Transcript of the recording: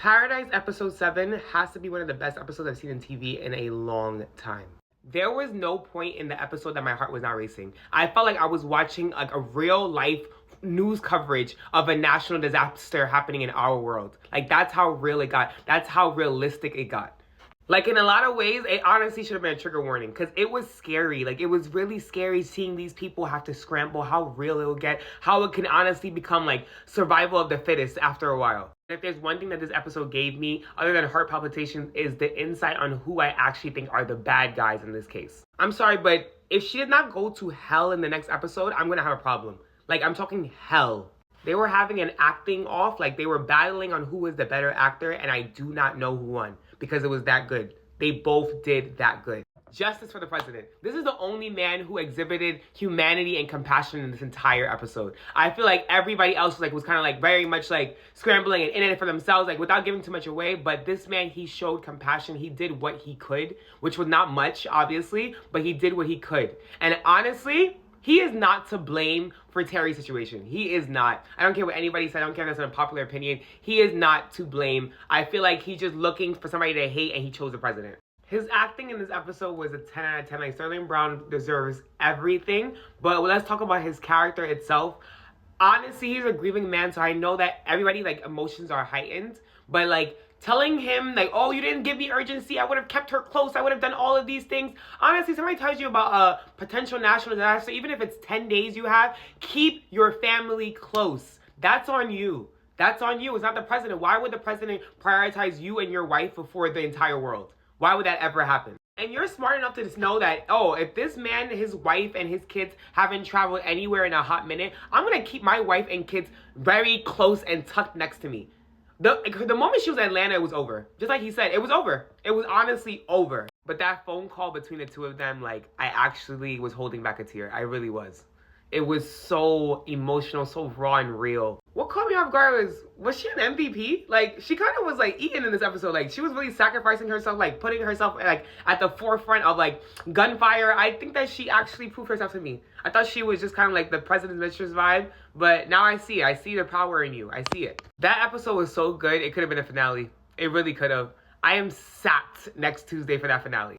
Paradise episode 7 has to be one of the best episodes I've seen in TV in a long time. There was no point in the episode that my heart was not racing. I felt like I was watching like a real life news coverage of a national disaster happening in our world. Like that's how real it got. That's how realistic it got. Like in a lot of ways, it honestly should have been a trigger warning because it was scary. Like it was really scary seeing these people have to scramble, how real it will get, how it can honestly become like survival of the fittest after a while. If there's one thing that this episode gave me, other than heart palpitations, is the insight on who I actually think are the bad guys in this case. I'm sorry, but if she did not go to hell in the next episode, I'm gonna have a problem. Like I'm talking hell. They were having an acting off, like they were battling on who was the better actor, and I do not know who won because it was that good. They both did that good. Justice for the president. This is the only man who exhibited humanity and compassion in this entire episode. I feel like everybody else was kind of like very much like scrambling and in it for themselves, like without giving too much away. But this man, he showed compassion. He did what he could, which was not much, obviously, but he did what he could. And honestly, he is not to blame for Terry's situation. He is not. I don't care what anybody said. I don't care if that's an unpopular opinion. He is not to blame. I feel like he's just looking for somebody to hate and he chose the president. His acting in this episode was a 10 out of 10. Like, Sterling Brown deserves everything. But let's talk about his character itself. Honestly, he's a grieving man, so I know that everybody, like, emotions are heightened. But, like, telling him, like, oh, you didn't give me urgency. I would have kept her close. I would have done all of these things. Honestly, somebody tells you about a potential national disaster, even if it's 10 days you have, keep your family close. That's on you. That's on you. It's not the president. Why would the president prioritize you and your wife before the entire world? Why would that ever happen? And you're smart enough to just know that, oh, if this man, his wife, and his kids haven't traveled anywhere in a hot minute, I'm going to keep my wife and kids very close and tucked next to me. The moment she was in Atlanta, it was over. Just like he said, it was over. It was honestly over. But that phone call between the two of them, like, I actually was holding back a tear. I really was. It was so emotional, so raw and real. What caught me off guard was she an MVP? Like, she kind of was, like, eating in this episode. Like, she was really sacrificing herself, like, putting herself, like, at the forefront of, like, gunfire. I think that she actually proved herself to me. I thought she was just kind of, like, the president's mistress vibe. But now I see it. I see the power in you. I see it. That episode was so good, it could have been a finale. It really could have. I am sacked next Tuesday for that finale.